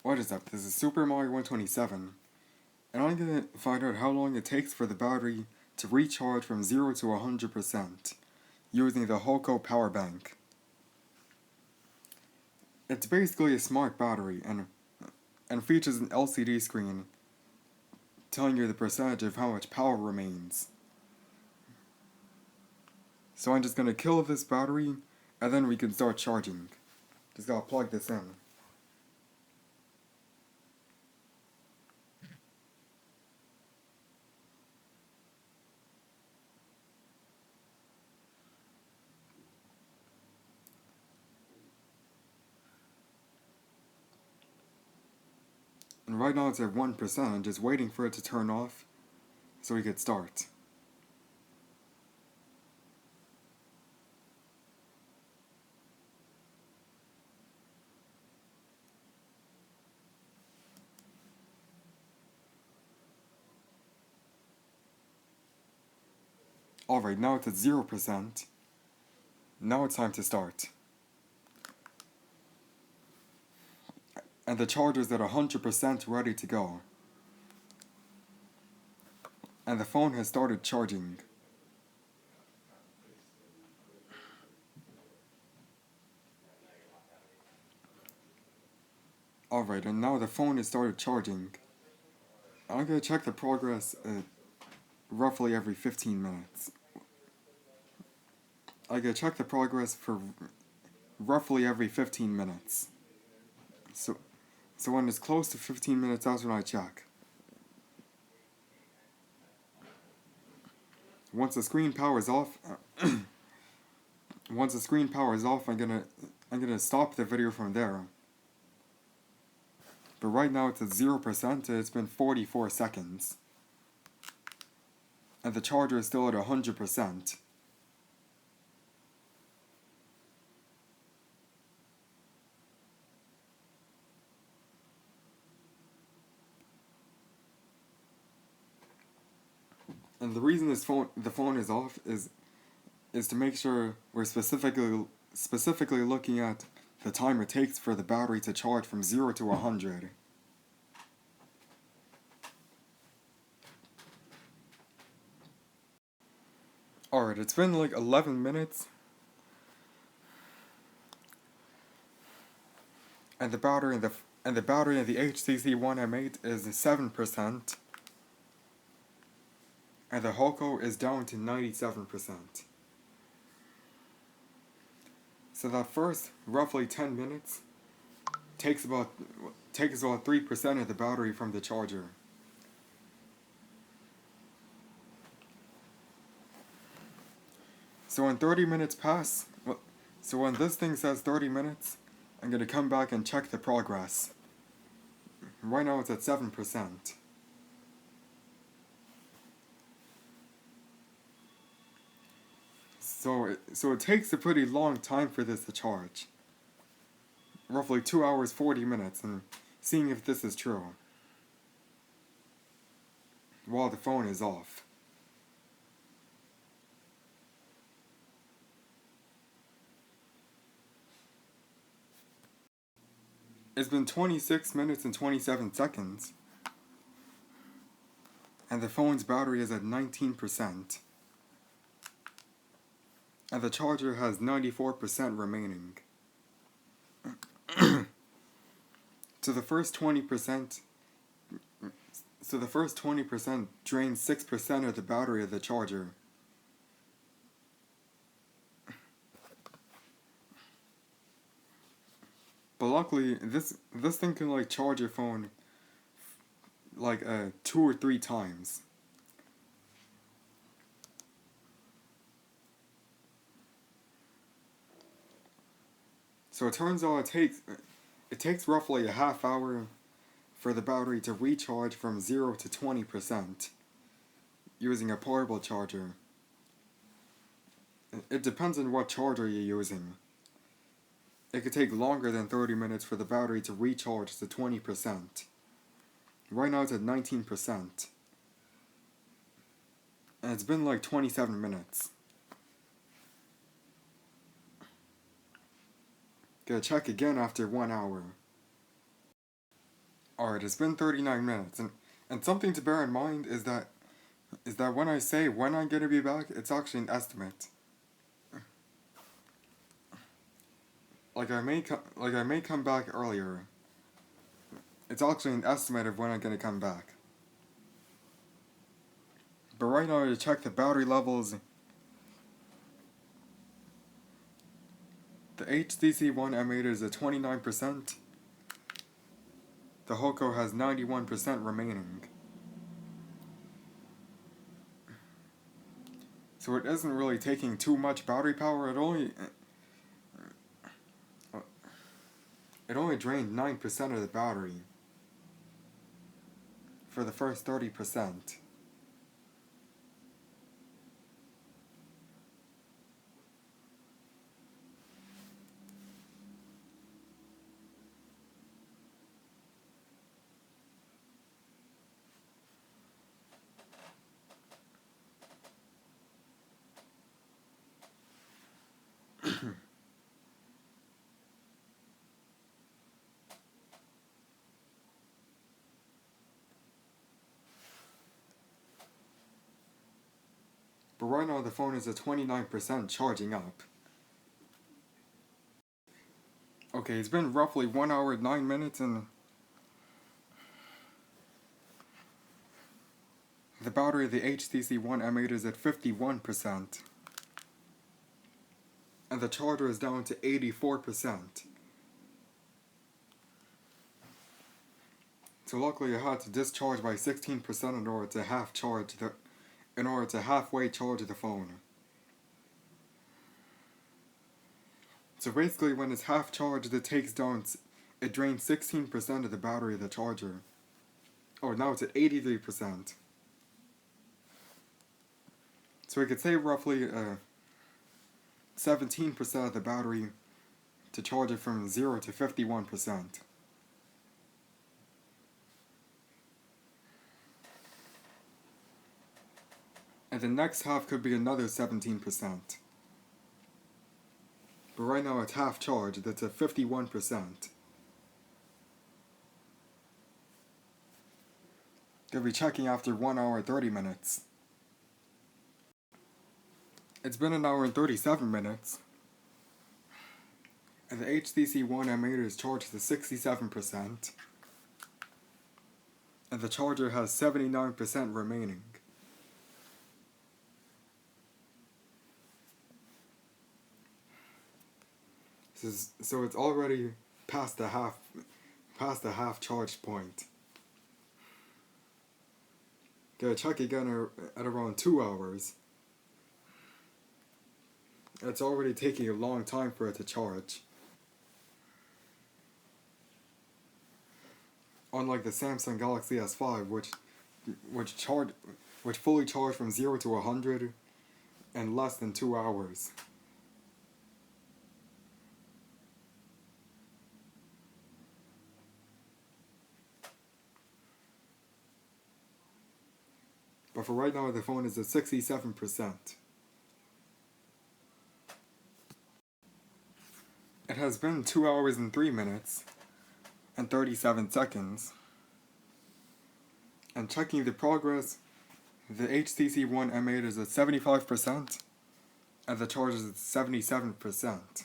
What is up? This is Super Mario 127, and I'm gonna find out how long it takes for the battery to recharge from 0 to 100% using the Hoco Powerbank. It's basically a smart battery and features an LCD screen telling you the percentage of how much power remains. So I'm just gonna kill this battery and then we can start charging. Just gotta plug this in. And right now it's at 1%, I'm just waiting for it to turn off so we could start. Alright, now it's at 0%. Now it's time to start. And the charger's at 100% ready to go. And the phone has started charging. Alright, and now the phone has started charging. I'm gonna check the progress roughly every 15 minutes. I gotta check the progress for roughly every 15 minutes. So when it's close to 15 minutes, that's when I check. Once the screen powers off, I'm gonna stop the video from there. But right now it's at 0% and it's been 44 seconds. And the charger is still at 100%. And the reason the phone is off is to make sure we're specifically looking at the time it takes for the battery to charge from 0 to 100. Alright, it's been like 11 minutes. And the battery in the HTC One M8 is 7%. And the Hoco is down to 97%. So that first roughly 10 minutes takes about 3% of the battery from the charger. So when 30 minutes pass, so when this thing says 30 minutes, I'm gonna come back and check the progress. Right now it's at 7%. So it takes a pretty long time for this to charge. Roughly 2 hours 40 minutes, and seeing if this is true. While the phone is off. It's been 26 minutes and 27 seconds. And the phone's battery is at 19%. And the charger has 94% remaining. So the first 20% drains 6% of the battery of the charger. But luckily, this thing can like charge your phone like 2 or 3 times. So it turns out it takes roughly a half hour for the battery to recharge from 0 to 20% using a portable charger. It depends on what charger you're using. It could take longer than 30 minutes for the battery to recharge to 20%. Right now it's at 19%. And it's been like 27 minutes. Gotta check again after 1 hour. Alright, it's been 39 minutes, and something to bear in mind is that when I say when I'm gonna be back, it's actually an estimate. Like I may come back earlier. It's actually an estimate of when I'm gonna come back. But right now to check the battery levels, the HTC One M8 is at 29%. The Hoco has 91% remaining. So it isn't really taking too much battery power. It only drained 9% of the battery for the first 30%. But right now the phone is at 29% charging up. Okay, it's been roughly 1 hour and 9 minutes and the battery of the HTC One M8 is at 51%. And the charger is down to 84%. So luckily I had to discharge by 16% in order to halfway charge the phone. So basically when it's half charged it drains 16% of the battery of the charger. Oh, now it's at 83%. So we could say roughly 17% of the battery to charge it from 0 to 51%. And the next half could be another 17%. But right now it's half charged, that's at 51%. Gonna be checking after 1 hour and 30 minutes. It's been 1 hour and 37 minutes. And the HTC One M8 is charged to 67%. And the charger has 79% remaining. So it's already past the half charge point. Gotta check again at around 2 hours. It's already taking a long time for it to charge. Unlike the Samsung Galaxy S5, which fully charged from 0 to 100 in less than 2 hours. But for right now, the phone is at 67%. It has been 2 hours and 3 minutes and 37 seconds. And checking the progress, the HTC One M8 is at 75% and the charge is at 77%.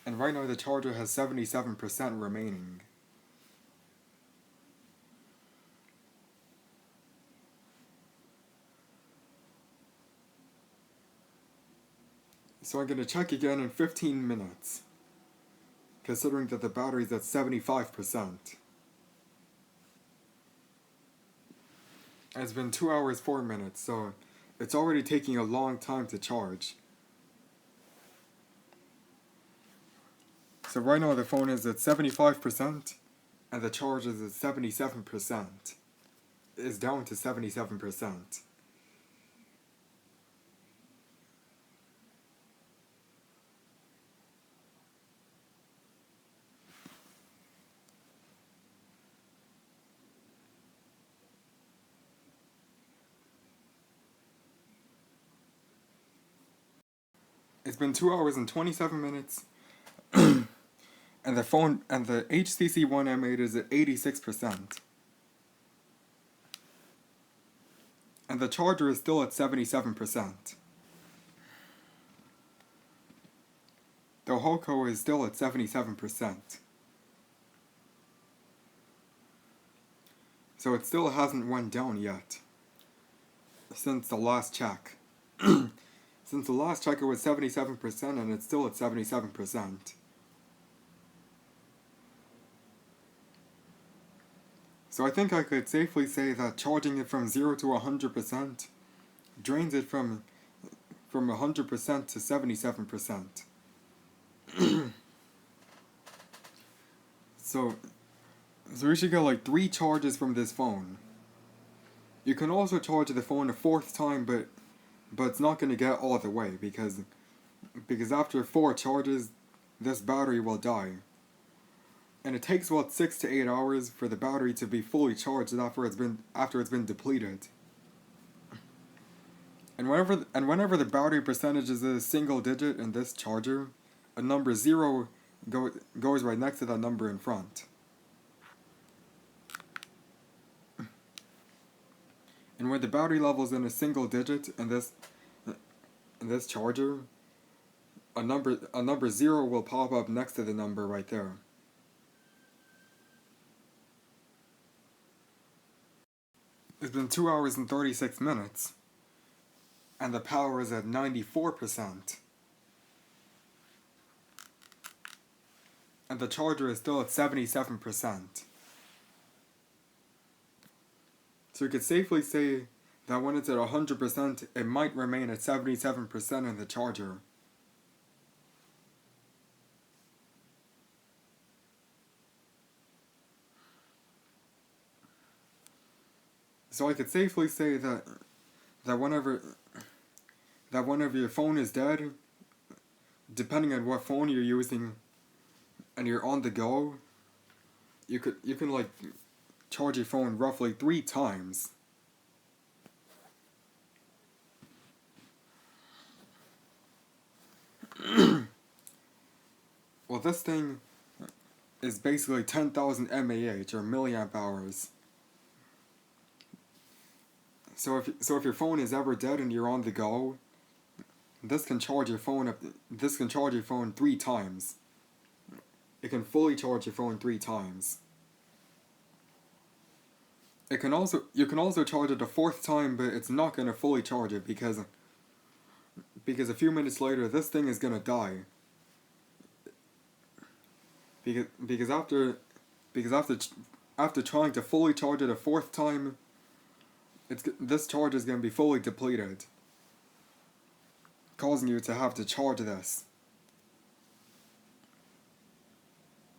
And right now the charger has 77% remaining. So I'm going to check again in 15 minutes, considering that the battery's at 75%. It's been 2 hours 4 minutes, so it's already taking a long time to charge. So right now the phone is at 75% and the charge is at 77%. It's down to 77%. It's been 2 hours and 27 minutes, and the HTC One M8 is at 86%, and the charger is still at 77%. The Hoco is still at 77%. So it still hasn't went down yet. Since the last check. Since the last check it was 77% and it's still at 77%. So I think I could safely say that charging it from 0 to 100% drains it from 100% to 77%. So we should get like 3 charges from this phone. You can also charge the phone a 4th time, but it's not going to get all the way because after 4 charges, this battery will die. And it takes about 6 to 8 hours for the battery to be fully charged after it's been depleted. And whenever the battery percentage is a single digit in this charger, a number 0 goes right next to that number in front. And when the battery level is in a single digit in this charger, a number 0 will pop up next to the number right there. It's been 2 hours and 36 minutes, and the power is at 94%. And the charger is still at 77%. So you could safely say that when it's at 100%, it might remain at 77% in the charger. So I could safely say that whenever your phone is dead, depending on what phone you're using, and you're on the go, you can like charge your phone roughly 3 times. Well, this thing is basically 10,000 mAh or milliamp hours. So if your phone is ever dead and you're on the go, this can charge your phone 3 times. It can fully charge your phone 3 times. You can also charge it a 4th time, but it's not going to fully charge it because a few minutes later this thing is going to die. Because after trying to fully charge it a 4th time, this charge is going to be fully depleted, causing you to have to charge this.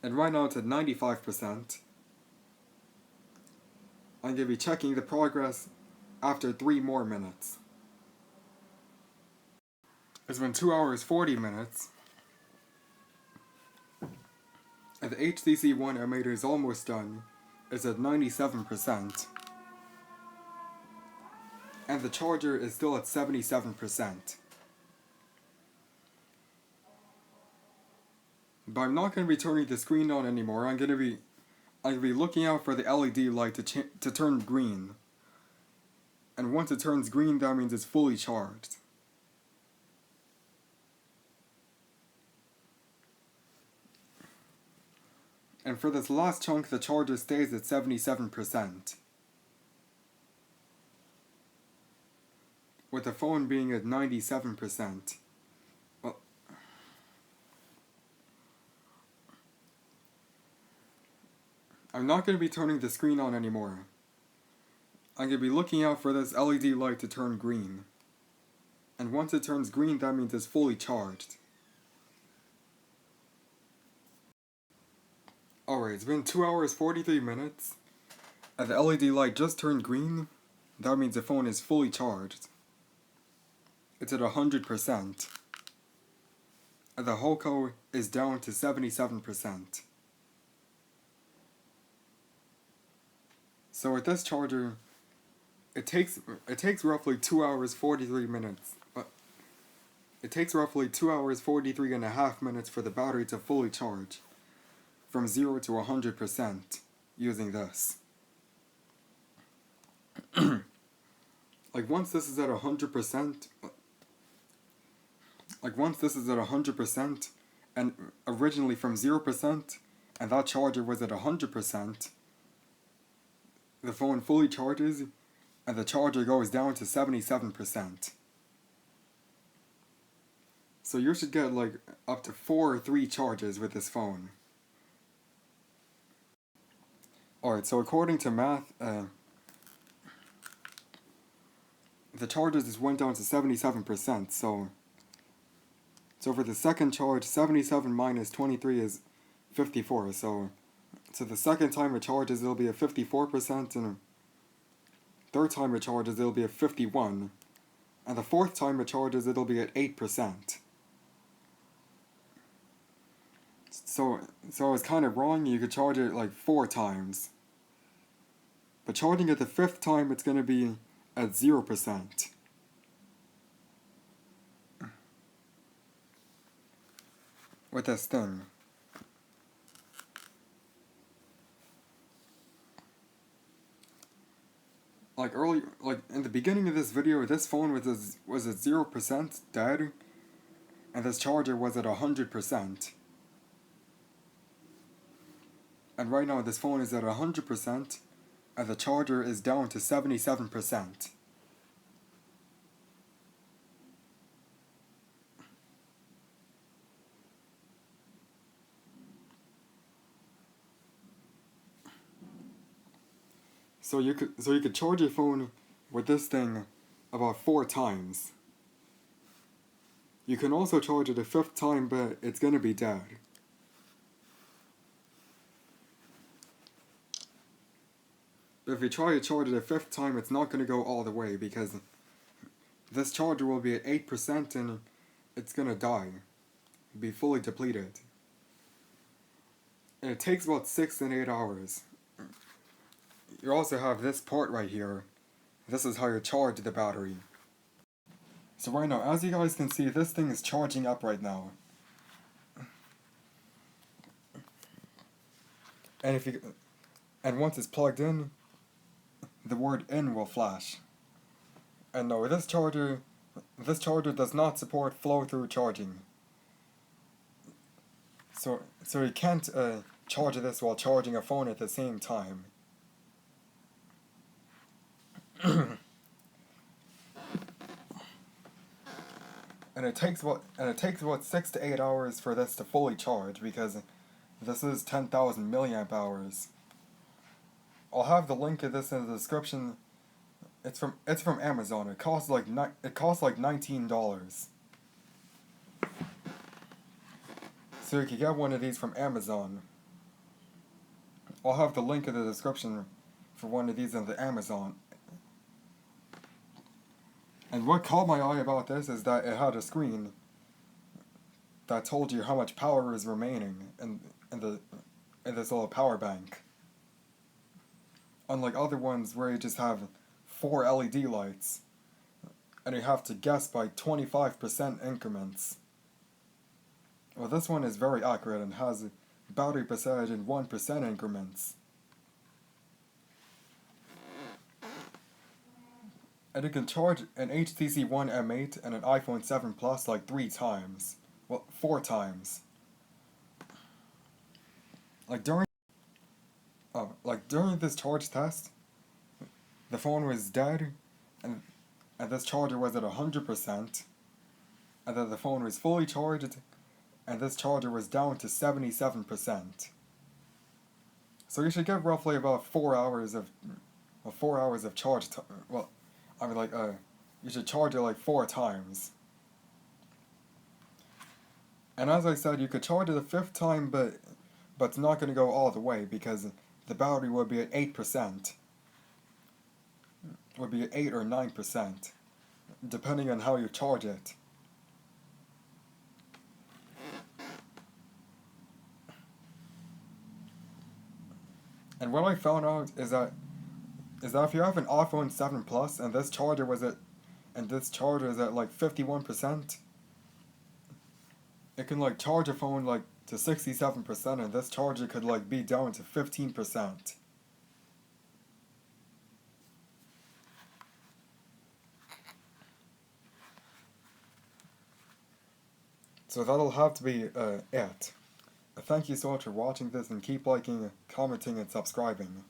And right now it's at 95%. I'm going to be checking the progress after 3 more minutes. It's been 2 hours 40 minutes. And the HTC One M8 is almost done. It's at 97%. And the charger is still at 77%. But I'm not going to be turning the screen on anymore. I'm going to be looking out for the LED light to turn green. And once it turns green, that means it's fully charged. And for this last chunk, the charger stays at 77%. With the phone being at 97%. Well, I'm not going to be turning the screen on anymore. I'm going to be looking out for this LED light to turn green. And once it turns green, that means it's fully charged. Alright, it's been 2 hours 43 minutes. And the LED light just turned green. That means the phone is fully charged. It's at 100%. And the Hoco is down to 77%. So with this charger, it takes roughly 2 hours 43 minutes. It takes roughly 2 hours 43.5 minutes for the battery to fully charge from 0 to 100% using this. Like once this is at 100%, and originally from 0%, and that charger was at 100%, the phone fully charges, and the charger goes down to 77%. So you should get like up to 4 or 3 charges with this phone. Alright, so according to math, the charges just went down to 77%, so for the second charge, 77 minus 23 is 54, so the second time it charges, it'll be at 54%, and third time it charges, it'll be at 51, and the fourth time it charges, it'll be at 8%. So it's kind of wrong, you could charge it like 4 times. But charging it the 5th time, it's going to be at 0%. With this thing. Like in the beginning of this video, this phone was at 0% dead, and this charger was at 100%. And right now this phone is at 100%, and the charger is down to 77%. So you could charge your phone with this thing about 4 times. You can also charge it a 5th time, but it's gonna be dead. But if you try to charge it a 5th time, it's not gonna go all the way because this charger will be at 8% and it's gonna die. Be fully depleted. And it takes about 6 and 8 hours. You also have this port right here. This is how you charge the battery. So right now, as you guys can see, this thing is charging up right now. And once it's plugged in, the word "in" will flash. And no, this charger does not support flow-through charging. So you can't charge this while charging a phone at the same time. And it takes about 6 to 8 hours for this to fully charge because this is 10,000 milliamp hours. I'll have the link of this in the description. It's from Amazon. It costs like $19. So you can get one of these from Amazon. I'll have the link in the description for one of these in the Amazon. And what caught my eye about this is that it had a screen that told you how much power is remaining in this little power bank. Unlike other ones where you just have 4 LED lights, and you have to guess by 25% increments. Well, this one is very accurate and has battery percentage in 1% increments. And it can charge an HTC One M8 and an iPhone 7 Plus like 3 times. Well, 4 times. Like during this charge test, the phone was dead, and this charger was at 100%, and then the phone was fully charged, and this charger was down to 77%. So you should get roughly about 4 hours of charge time. Well, I mean, you should charge it like 4 times. And as I said, you could charge it a 5th time, but it's not going to go all the way because the battery would be at 8%. Would be at 8 or 9%, depending on how you charge it. And what I found out is that if you have an iPhone 7 Plus and this charger is at like 51%, it can like charge a phone like to 67%, and this charger could like be down to 15%. So that'll have to be it. Thank you so much for watching this, and keep liking, commenting, and subscribing.